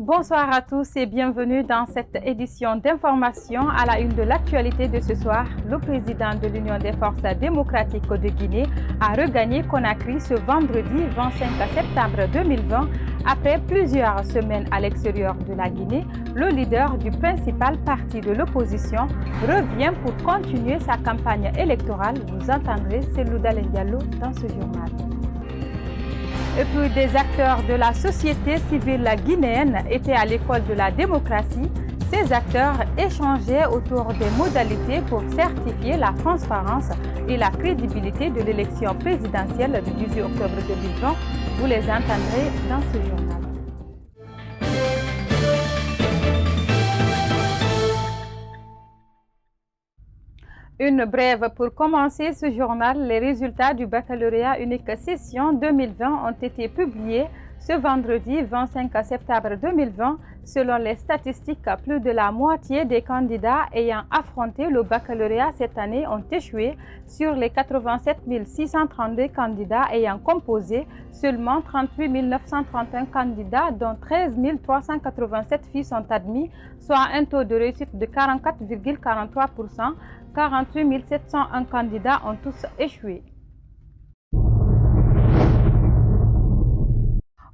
Bonsoir à tous et bienvenue dans cette édition d'information à la une de l'actualité de ce soir. Le président de l'Union des forces démocratiques de Guinée a regagné Conakry ce vendredi 25 septembre 2020 après plusieurs semaines à l'extérieur de la Guinée. Le leader du principal parti de l'opposition revient pour continuer sa campagne électorale. Vous entendrez Cellou Dalein Diallo dans ce journal. Et puis des acteurs de la société civile guinéenne étaient à l'école de la démocratie. Ces acteurs échangeaient autour des modalités pour certifier la transparence et la crédibilité de l'élection présidentielle du 18 octobre 2020. Vous les entendrez dans ce journal. Une brève pour commencer ce journal. Les résultats du baccalauréat unique session 2020 ont été publiés ce vendredi 25 septembre 2020. Selon les statistiques, plus de la moitié des candidats ayant affronté le baccalauréat cette année ont échoué. Sur les 87 632 candidats ayant composé, seulement 38 931 candidats, dont 13 387 filles sont admis, soit un taux de réussite de 44,43%. 48 701 candidats ont tous échoué.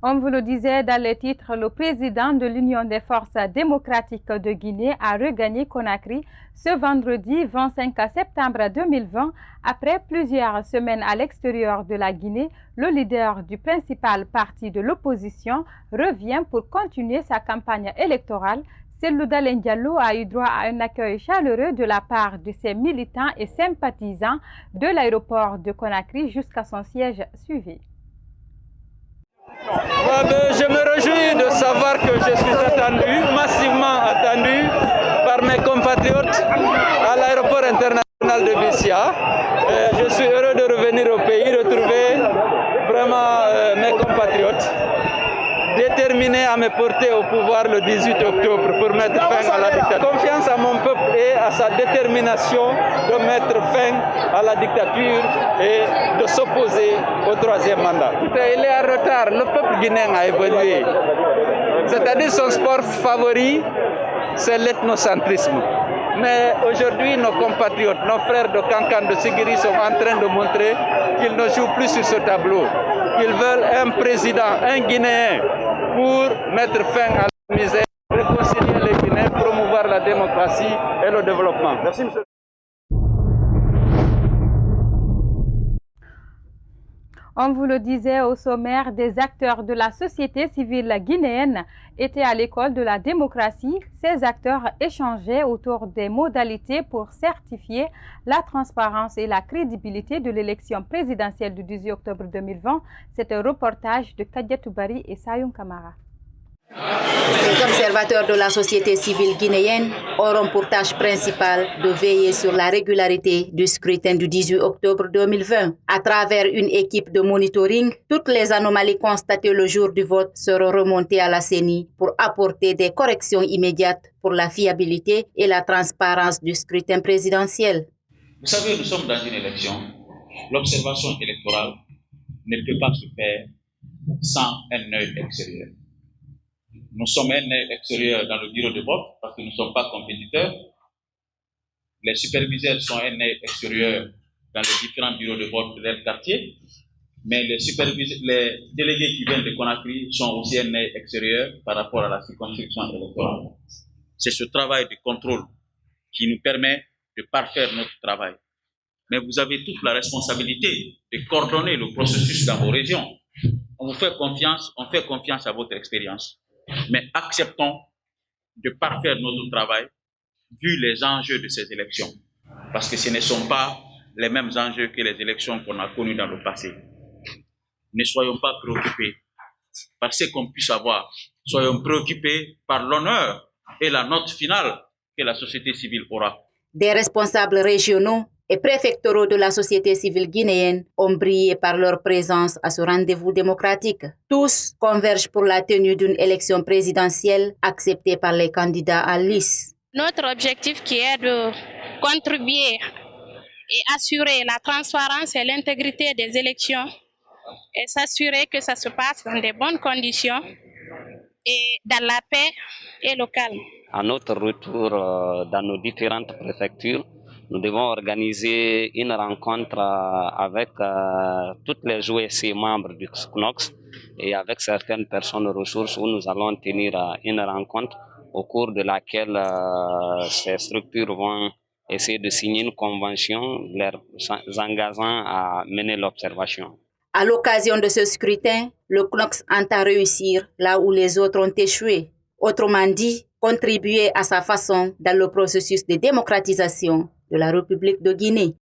On vous le disait dans les titres, le président de l'Union des forces démocratiques de Guinée a regagné Conakry ce vendredi 25 septembre 2020. Après plusieurs semaines à l'extérieur de la Guinée, le leader du principal parti de l'opposition revient pour continuer sa campagne électorale. Cellou Dalein Diallo a eu droit à un accueil chaleureux de la part de ses militants et sympathisants de l'aéroport de Conakry jusqu'à son siège suivi. Je me réjouis de savoir que je suis attendu, massivement attendu par mes compatriotes à l'aéroport international de Bissia. Je suis heureux de revenir au pays, retrouver vraiment mes compatriotes, déterminé à me porter au pouvoir le 18 octobre pour mettre fin à la dictature. Confiance à mon peuple et à sa détermination de mettre fin à la dictature et de s'opposer au troisième mandat. Il est en retard, le peuple guinéen a évolué. C'est-à-dire son sport favori, c'est l'ethnocentrisme. Mais aujourd'hui, nos compatriotes, nos frères de Kankan, de Sigiri sont en train de montrer qu'ils ne jouent plus sur ce tableau. Qu'ils veulent un président, un Guinéen, pour mettre fin à la misère, réconcilier les Guinéens, promouvoir la démocratie et le développement. Merci, monsieur. On vous le disait au sommaire, des acteurs de la société civile guinéenne étaient à l'école de la démocratie. Ces acteurs échangeaient autour des modalités pour certifier la transparence et la crédibilité de l'élection présidentielle du 18 octobre 2020. C'est un reportage de Kadia Toubari et Sayoun Kamara. Les observateurs de la société civile guinéenne auront pour tâche principale de veiller sur la régularité du scrutin du 18 octobre 2020. À travers une équipe de monitoring, toutes les anomalies constatées le jour du vote seront remontées à la CENI pour apporter des corrections immédiates pour la fiabilité et la transparence du scrutin présidentiel. Vous savez, nous sommes dans une élection. L'observation électorale ne peut pas se faire sans un œil extérieur. Nous sommes un œil extérieur dans le bureau de vote parce que nous ne sommes pas compétiteurs. Les superviseurs sont un œil extérieur dans les différents bureaux de vote de leur quartier. Mais les délégués qui viennent de Conakry sont aussi un œil extérieur par rapport à la circonscription électorale. C'est ce travail de contrôle qui nous permet de parfaire notre travail. Mais vous avez toute la responsabilité de coordonner le processus dans vos régions. On vous fait confiance, on fait confiance à votre expérience. Mais acceptons de parfaire notre travail vu les enjeux de ces élections. Parce que ce ne sont pas les mêmes enjeux que les élections qu'on a connues dans le passé. Ne soyons pas préoccupés par ce qu'on puisse avoir. Soyons préoccupés par l'honneur et la note finale que la société civile aura. Des responsables régionaux et préfectoraux de la société civile guinéenne ont brillé par leur présence à ce rendez-vous démocratique. Tous convergent pour la tenue d'une élection présidentielle acceptée par les candidats en lice. Notre objectif qui est de contribuer et assurer la transparence et l'intégrité des élections et s'assurer que ça se passe dans de bonnes conditions et dans la paix et le calme. À notre retour dans nos différentes préfectures, nous devons organiser une rencontre avec toutes les joueuses membres du CNOX et avec certaines personnes ressources où nous allons tenir une rencontre au cours de laquelle ces structures vont essayer de signer une convention les engageant à mener l'observation. À l'occasion de ce scrutin, le CNOX entend réussir là où les autres ont échoué. Autrement dit, contribuer à sa façon dans le processus de démocratisation de la République de Guinée.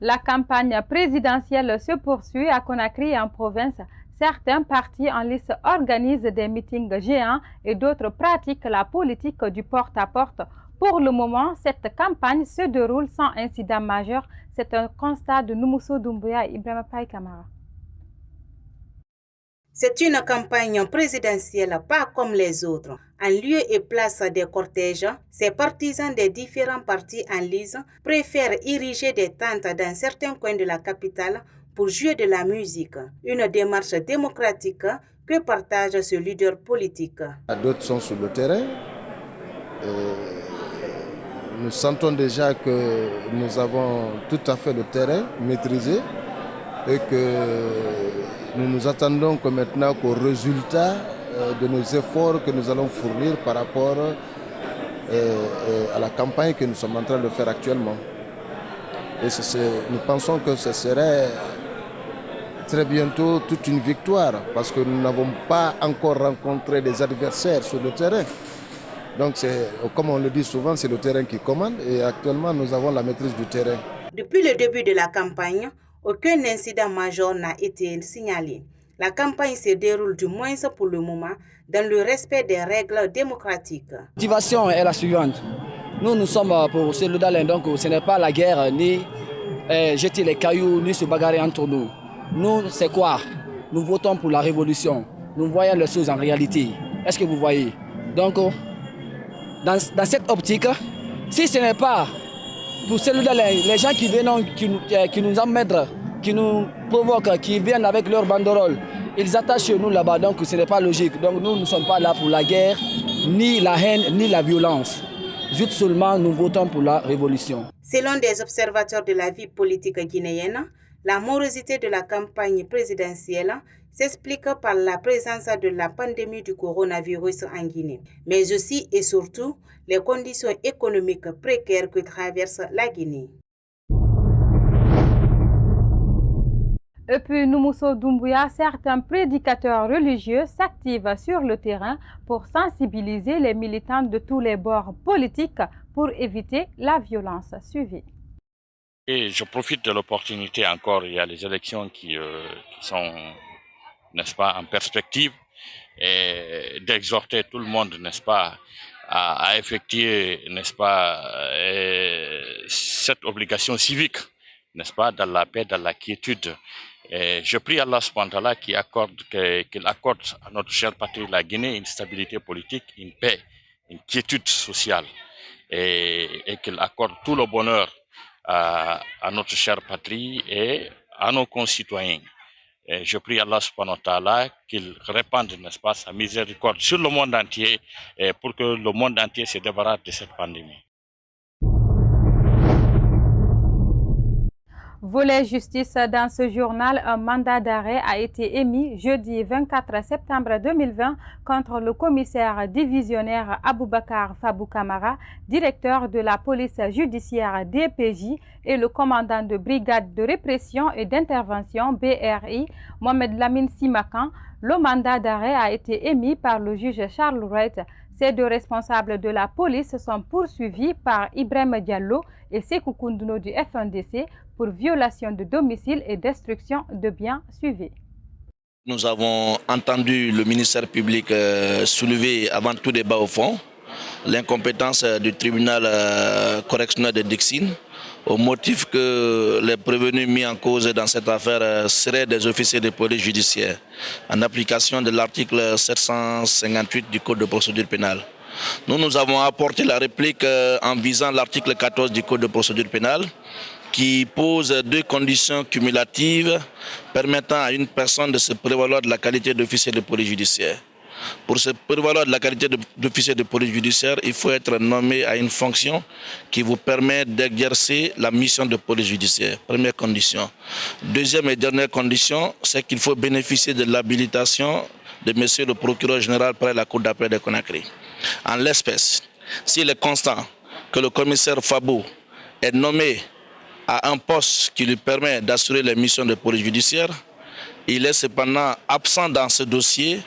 La campagne présidentielle se poursuit à Conakry et en province. Certains partis en lice organisent des meetings géants et d'autres pratiquent la politique du porte-à-porte. Pour le moment, cette campagne se déroule sans incident majeur. C'est un constat de Numousso Doumbouya et Ibrahima Paye Kamara. C'est une campagne présidentielle pas comme les autres. En lieu et place des cortèges, ces partisans des différents partis en lice préfèrent ériger des tentes dans certains coins de la capitale pour jouer de la musique. Une démarche démocratique que partage ce leader politique. D'autres sont sur le terrain. Nous sentons déjà que nous avons tout à fait le terrain maîtrisé et que nous nous attendons que maintenant qu'au résultat de nos efforts que nous allons fournir par rapport à la campagne que nous sommes en train de faire actuellement. Et nous pensons que ce serait très bientôt toute une victoire parce que nous n'avons pas encore rencontré des adversaires sur le terrain. Donc, comme on le dit souvent, c'est le terrain qui commande et actuellement, nous avons la maîtrise du terrain. Depuis le début de la campagne, aucun incident majeur n'a été signalé. La campagne se déroule du moins pour le moment dans le respect des règles démocratiques. La motivation est la suivante. Nous sommes pour Cellodalen, donc ce n'est pas la guerre, ni jeter les cailloux, ni se bagarrer entre nous. Nous, c'est quoi? Nous votons pour la révolution. Nous voyons les choses en réalité. Est-ce que vous voyez? Donc, dans cette optique, si ce n'est pas pour les gens qui viennent, qui nous emmènent, qui nous provoquent, qui viennent avec leur banderole, ils attachent chez nous là-bas, donc ce n'est pas logique. Donc nous ne sommes pas là pour la guerre, ni la haine, ni la violence. Juste seulement, nous votons pour la révolution. Selon des observateurs de la vie politique guinéenne, la morosité de la campagne présidentielle s'explique par la présence de la pandémie du coronavirus en Guinée, mais aussi et surtout les conditions économiques précaires que traverse la Guinée. Et puis, Numousso Doumbouya, certains prédicateurs religieux s'activent sur le terrain pour sensibiliser les militants de tous les bords politiques pour éviter la violence suivie. Et je profite de l'opportunité encore, il y a les élections qui sont, n'est-ce pas, en perspective, et d'exhorter tout le monde, n'est-ce pas, à effectuer, n'est-ce pas, cette obligation civique, n'est-ce pas, dans la paix, dans la quiétude. Et je prie Allah subhanahu wa ta'ala qu'il accorde à notre chère patrie, la Guinée, une stabilité politique, une paix, une quiétude sociale, et qu'il accorde tout le bonheur à notre chère patrie et à nos concitoyens. Et je prie Allah subhanahu wa ta'ala qu'il répande, n'est-ce pas, sa miséricorde sur le monde entier et pour que le monde entier se débarrasse de cette pandémie. Volet justice, dans ce journal, un mandat d'arrêt a été émis jeudi 24 septembre 2020 contre le commissaire divisionnaire Aboubakar Fabou Kamara, directeur de la police judiciaire DPJ, et le commandant de brigade de répression et d'intervention BRI, Mohamed Lamine Simakan. Le mandat d'arrêt a été émis par le juge Charles Wright. Ces deux responsables de la police sont poursuivis par Ibrahim Diallo et Sekou Koundouno du FNDC pour violation de domicile et destruction de biens suivis. Nous avons entendu le ministère public soulever avant tout débat au fond l'incompétence du tribunal correctionnel de Dixine au motif que les prévenus mis en cause dans cette affaire seraient des officiers de police judiciaire en application de l'article 758 du Code de procédure pénale. Nous avons apporté la réplique en visant l'article 14 du Code de procédure pénale qui pose 2 conditions cumulatives permettant à une personne de se prévaloir de la qualité d'officier de police judiciaire. Pour se prévaloir de la qualité d'officier de police judiciaire, il faut être nommé à une fonction qui vous permet d'exercer la mission de police judiciaire. Première condition. Deuxième et dernière condition, c'est qu'il faut bénéficier de l'habilitation de monsieur le procureur général près la cour d'appel de Conakry. En l'espèce, s'il est constant que le commissaire Fabou est nommé à un poste qui lui permet d'assurer les missions de police judiciaire, il est cependant absent dans ce dossier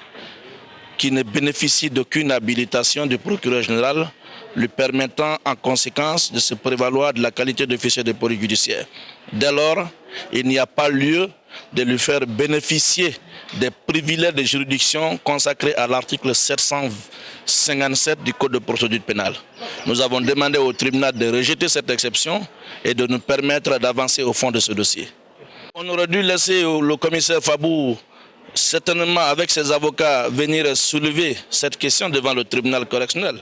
qui ne bénéficie d'aucune habilitation du procureur général lui permettant en conséquence de se prévaloir de la qualité d'officier de police judiciaire. Dès lors, il n'y a pas lieu de lui faire bénéficier des privilèges de juridiction consacrés à l'article 757 du Code de procédure pénale. Nous avons demandé au tribunal de rejeter cette exception et de nous permettre d'avancer au fond de ce dossier. On aurait dû laisser le commissaire Fabou, certainement avec ses avocats, venir soulever cette question devant le tribunal correctionnel.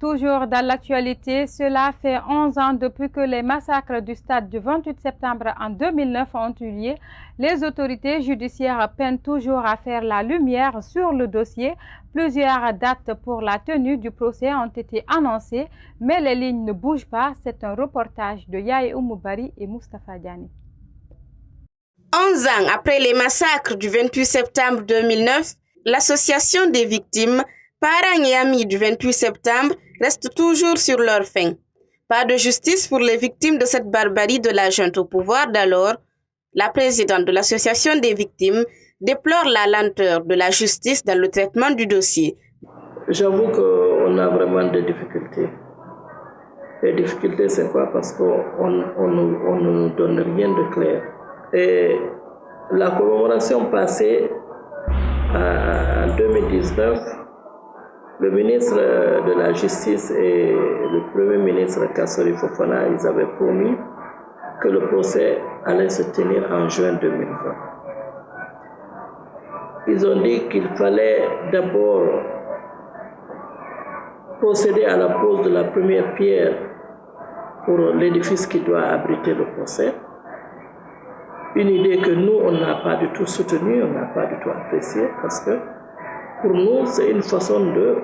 Toujours dans l'actualité, cela fait 11 ans depuis que les massacres du stade du 28 septembre en 2009 ont eu lieu. Les autorités judiciaires peinent toujours à faire la lumière sur le dossier. Plusieurs dates pour la tenue du procès ont été annoncées, mais les lignes ne bougent pas. C'est un reportage de Yaye Oumoubari et Moustapha Diani. 11 ans après les massacres du 28 septembre 2009, l'association des victimes, parents et amis du 28 septembre, restent toujours sur leur faim. Pas de justice pour les victimes de cette barbarie de la junte au pouvoir d'alors. La présidente de l'association des victimes déplore la lenteur de la justice dans le traitement du dossier. J'avoue qu'on a vraiment des difficultés. Les difficultés, c'est quoi? Parce qu'on ne nous donne rien de clair. Et la commémoration passée en 2019, le ministre de la Justice et le Premier ministre Kassori Fofana, ils avaient promis que le procès allait se tenir en juin 2020. Ils ont dit qu'il fallait d'abord procéder à la pose de la première pierre pour l'édifice qui doit abriter le procès. Une idée que nous, on n'a pas du tout soutenue, on n'a pas du tout appréciée, parce que pour nous, c'est une façon de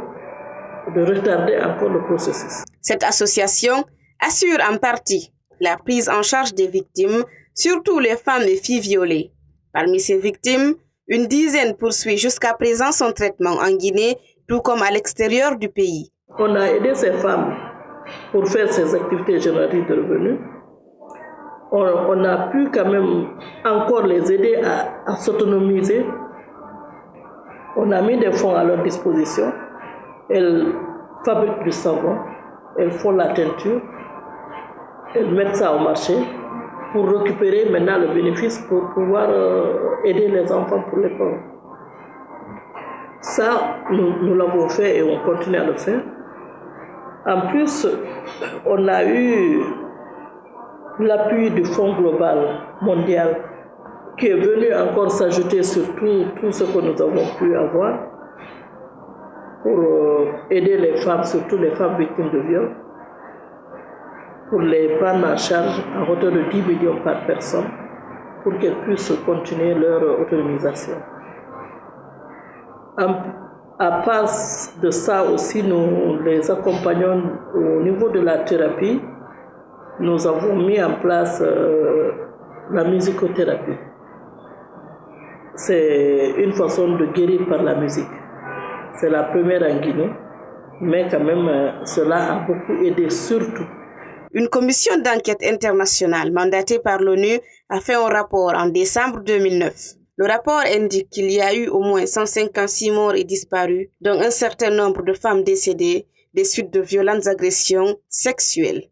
retarder encore le processus. Cette association assure en partie la prise en charge des victimes, surtout les femmes et filles violées. Parmi ces victimes, une dizaine poursuit jusqu'à présent son traitement en Guinée, tout comme à l'extérieur du pays. On a aidé ces femmes pour faire ces activités génératrices de revenus. On a pu quand même encore les aider à s'autonomiser. On a mis des fonds à leur disposition. Elles fabriquent du savon, elles font la teinture, elles mettent ça au marché pour récupérer maintenant le bénéfice pour pouvoir aider les enfants pour l'école. Ça, nous l'avons fait et on continue à le faire. En plus, on a eu l'appui du Fonds global mondial qui est venu encore s'ajouter sur tout ce que nous avons pu avoir pour aider les femmes, surtout les femmes victimes de viol, pour les prendre en charge à hauteur de 10 millions par personne pour qu'elles puissent continuer leur autonomisation. À part de ça aussi, nous les accompagnons au niveau de la thérapie. Nous avons mis en place la musicothérapie. C'est une façon de guérir par la musique. C'est la première en Guinée, mais quand même, cela a beaucoup aidé surtout. Une commission d'enquête internationale mandatée par l'ONU a fait un rapport en décembre 2009. Le rapport indique qu'il y a eu au moins 156 morts et disparus, dont un certain nombre de femmes décédées des suites de violentes agressions sexuelles.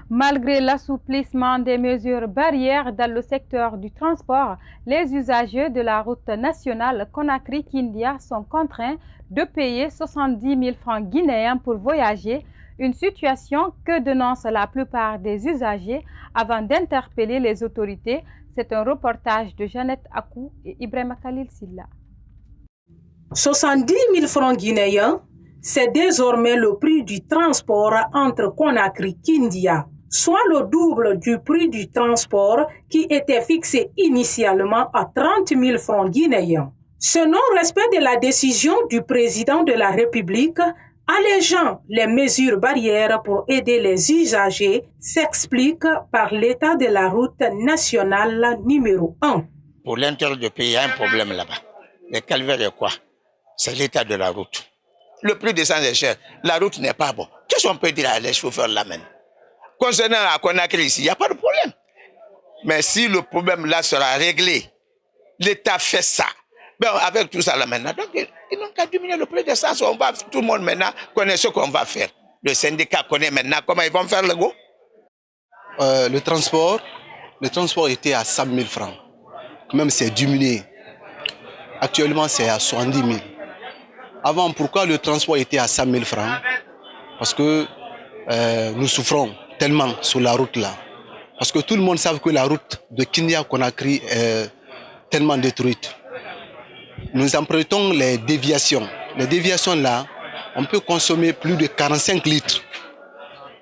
Malgré l'assouplissement des mesures barrières dans le secteur du transport, les usagers de la route nationale Conakry-Kindia sont contraints de payer 70 000 francs guinéens pour voyager, une situation que dénoncent la plupart des usagers avant d'interpeller les autorités. C'est un reportage de Jeannette Akou et Ibrahima Khalil Silla. 70 000 francs guinéens, c'est désormais le prix du transport entre Conakry-Kindia, soit le double du prix du transport qui était fixé initialement à 30 000 francs guinéens. Ce non-respect de la décision du président de la République allégeant les mesures barrières pour aider les usagers s'explique par l'état de la route nationale numéro 1. Pour l'intérieur du pays, il y a un problème là-bas. Le calvaire de quoi? C'est l'état de la route. Le prix des essence est cher. La route n'est pas bonne. Qu'est-ce qu'on peut dire à les chauffeurs là-même? Concernant la Conakry ici, il n'y a pas de problème. Mais si le problème là sera réglé, l'État fait ça. Ben, avec tout ça là maintenant, donc ils n'ont qu'à diminuer le prix d'essence. Tout le monde maintenant connaît ce qu'on va faire. Le syndicat connaît maintenant comment ils vont faire le go. Le transport était à 100 000 francs. Même c'est diminué. Actuellement, c'est à 70 000. Avant, pourquoi le transport était à 100 000 francs? Parce que nous souffrons tellement sur la route là. Parce que tout le monde sait que la route de Kindia-Conakry est tellement détruite. Nous empruntons les déviations. Les déviations là, on peut consommer plus de 45 litres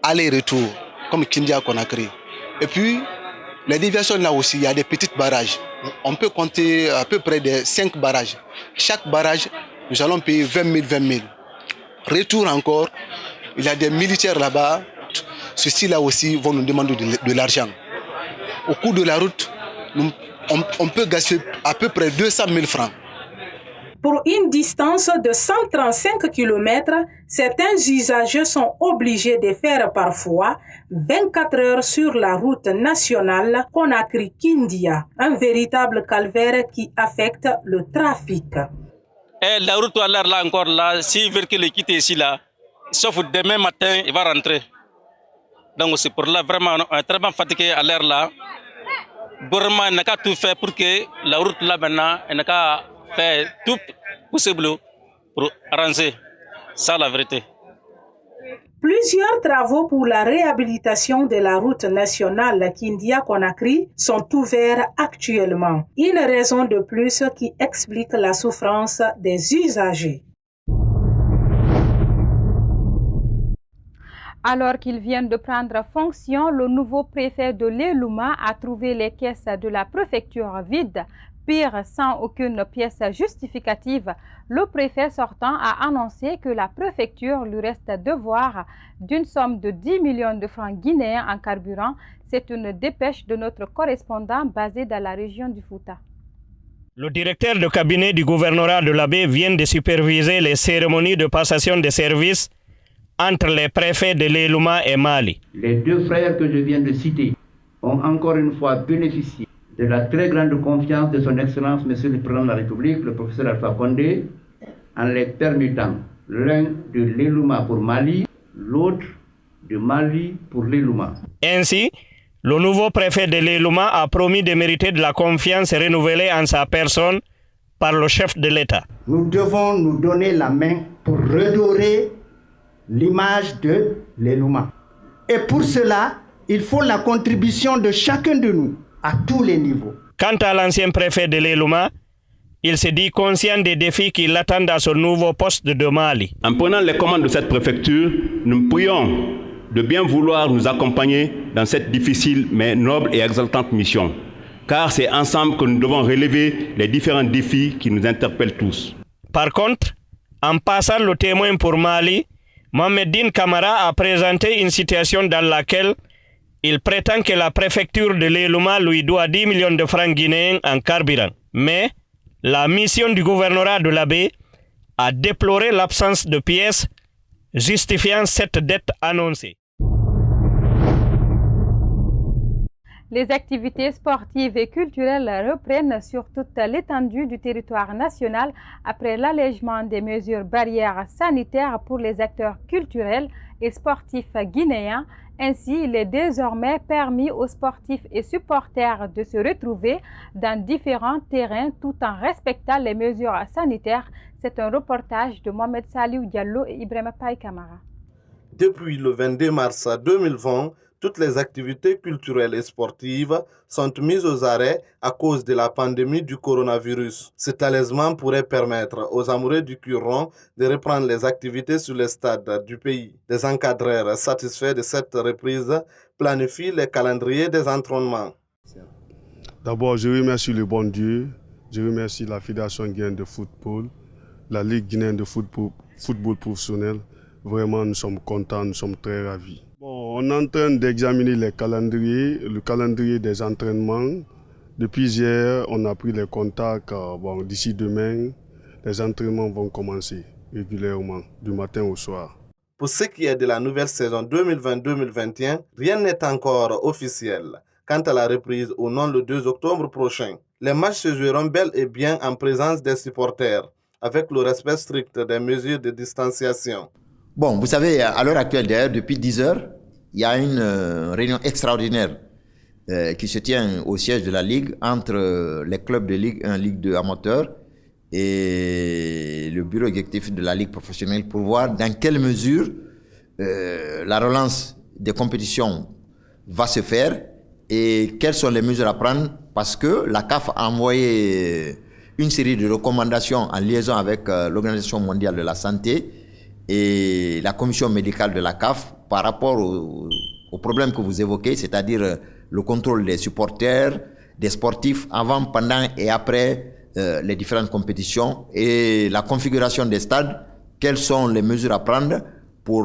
aller-retour, comme Kindia-Conakry. Et puis, les déviations là aussi, il y a des petits barrages. On peut compter à peu près de 5 barrages. Chaque barrage, nous allons payer 20 000, 20 000. Retour encore, il y a des militaires là-bas. Ceux-ci là aussi vont nous demander de l'argent. Au cours de la route, on peut gaspiller à peu près 200 000 francs. Pour une distance de 135 km, certains usagers sont obligés de faire parfois 24 heures sur la route nationale Conakry-Kindia, un véritable calvaire qui affecte le trafic. Et la route à l'air là encore là, s'il veut qu'il quitte ici là, sauf demain matin, il va rentrer. Donc c'est pour là vraiment on est très fatigué à l'air là. Le gouvernement n'a qu'à tout faire pour que la route là maintenant, il n'a qu'à faire tout possible pour arranger. Ça la vérité. Plusieurs travaux pour la réhabilitation de la route nationale Kindia-Conakry sont ouverts actuellement. Une raison de plus qui explique la souffrance des usagers. Alors qu'il vient de prendre fonction, le nouveau préfet de l'Elouma a trouvé les caisses de la préfecture vides. Pire, sans aucune pièce justificative, le préfet sortant a annoncé que la préfecture lui reste devoir d'une somme de 10 millions de francs guinéens en carburant. C'est une dépêche de notre correspondant basé dans la région du Fouta. Le directeur de cabinet du gouvernorat de l'Abbé vient de superviser les cérémonies de passation de services entre les préfets de l'Elouma et Mali. Les deux frères que je viens de citer ont encore une fois bénéficié de la très grande confiance de son Excellence, Monsieur le Président de la République, le professeur Alpha Condé, en les permettant l'un de l'Elouma pour Mali, l'autre de Mali pour l'Elouma. Ainsi, le nouveau préfet de l'Elouma a promis de mériter de la confiance renouvelée en sa personne par le chef de l'État. Nous devons nous donner la main pour redorer l'image de l'Elouma. Et pour cela, il faut la contribution de chacun de nous, à tous les niveaux. Quant à l'ancien préfet de l'Elouma, il se dit conscient des défis qui l'attendent à son nouveau poste de Mali. En prenant les commandes de cette préfecture, nous prions de bien vouloir nous accompagner dans cette difficile mais noble et exaltante mission. Car c'est ensemble que nous devons relever les différents défis qui nous interpellent tous. Par contre, en passant le témoin pour Mali, Mohamedine Kamara a présenté une situation dans laquelle il prétend que la préfecture de l'Elouma lui doit 10 millions de francs guinéens en carburant. Mais la mission du gouvernorat de l'Abbé a déploré l'absence de pièces justifiant cette dette annoncée. Les activités sportives et culturelles reprennent sur toute l'étendue du territoire national après l'allègement des mesures barrières sanitaires pour les acteurs culturels et sportifs guinéens. Ainsi, il est désormais permis aux sportifs et supporters de se retrouver dans différents terrains tout en respectant les mesures sanitaires. C'est un reportage de Mohamed Saliou Diallo et Ibrahima Paye Kamara. Depuis le 22 mars 2020, Toutes les activités culturelles et sportives sont mises aux arrêts à cause de la pandémie du coronavirus. Cet allègement pourrait permettre aux amoureux du cul rond de reprendre les activités sur les stades du pays. Les encadreurs satisfaits de cette reprise planifient les calendriers des entraînements. D'abord, je remercie le bon Dieu, je remercie la Fédération guinéenne de football, la Ligue guinéenne de football professionnel. Vraiment, nous sommes contents, nous sommes très ravis. Bon, on est en train d'examiner le calendrier des entraînements. Depuis hier, on a pris les contacts. Bon, d'ici demain, les entraînements vont commencer régulièrement, du matin au soir. Pour ce qui est de la nouvelle saison 2020-2021, rien n'est encore officiel quant à la reprise ou non le 2 octobre prochain. Les matchs se joueront bel et bien en présence des supporters, avec le respect strict des mesures de distanciation. Bon, vous savez, à l'heure actuelle, d'ailleurs, depuis 10 heures, il y a une réunion extraordinaire qui se tient au siège de la Ligue entre les clubs de Ligue 1, Ligue 2 amateurs et le bureau exécutif de la Ligue professionnelle pour voir dans quelle mesure la relance des compétitions va se faire et quelles sont les mesures à prendre parce que la CAF a envoyé une série de recommandations en liaison avec l'Organisation mondiale de la santé et la commission médicale de la CAF par rapport au problème que vous évoquez, c'est-à-dire le contrôle des supporters, des sportifs avant, pendant et après les différentes compétitions et la configuration des stades, quelles sont les mesures à prendre pour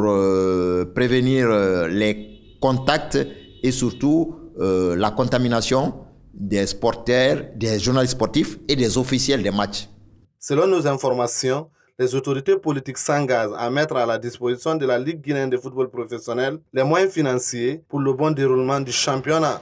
prévenir les contacts et surtout la contamination des sporteurs, des journalistes sportifs et des officiels des matchs. Selon nos informations, les autorités politiques s'engagent à mettre à la disposition de la Ligue guinéenne de football professionnel les moyens financiers pour le bon déroulement du championnat.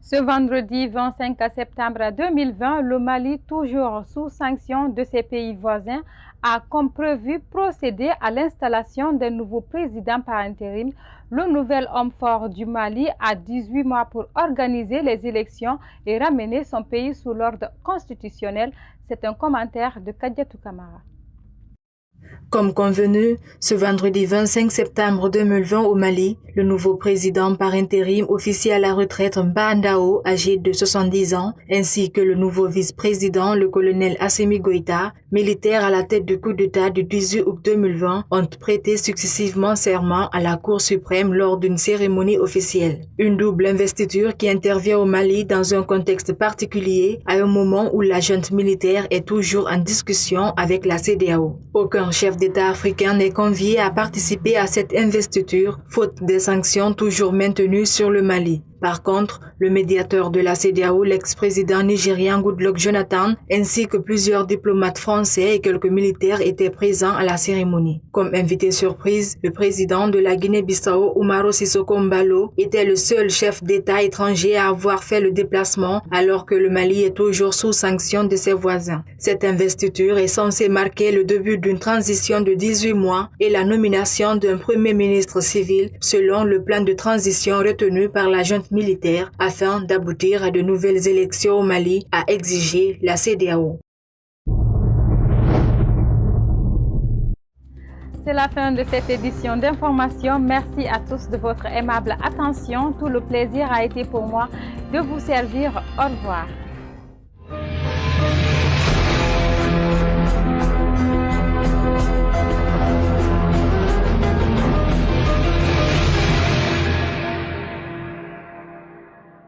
Ce vendredi 25 septembre 2020, le Mali, toujours sous sanction de ses pays voisins, a comme prévu procéder à l'installation d'un nouveau président par intérim. Le nouvel homme fort du Mali a 18 mois pour organiser les élections et ramener son pays sous l'ordre constitutionnel. C'est un commentaire de Kadiatou Kamara. Comme convenu, ce vendredi 25 septembre 2020 au Mali, le nouveau président par intérim officiel à la retraite Mbandao, âgé de 70 ans, ainsi que le nouveau vice-président, le colonel Assimi Goïta, militaire à la tête du coup d'État du 18 août 2020, ont prêté successivement serment à la Cour suprême lors d'une cérémonie officielle. Une double investiture qui intervient au Mali dans un contexte particulier, à un moment où la junte militaire est toujours en discussion avec la CEDEAO. Aucun chef d'État africain n'est convié à participer à cette investiture, faute des sanctions toujours maintenues sur le Mali. Par contre, le médiateur de la CEDEAO, l'ex-président nigérien Goodluck Jonathan, ainsi que plusieurs diplomates français et quelques militaires étaient présents à la cérémonie. Comme invité surprise, le président de la Guinée-Bissau, Umaro Sissoko Mbalo, était le seul chef d'État étranger à avoir fait le déplacement alors que le Mali est toujours sous sanction de ses voisins. Cette investiture est censée marquer le début d'une transition de 18 mois et la nomination d'un premier ministre civil selon le plan de transition retenu par la junte militaire afin d'aboutir à de nouvelles élections au Mali, a exigé la CEDEAO. C'est la fin de cette édition d'information. Merci à tous de votre aimable attention. Tout le plaisir a été pour moi de vous servir. Au revoir.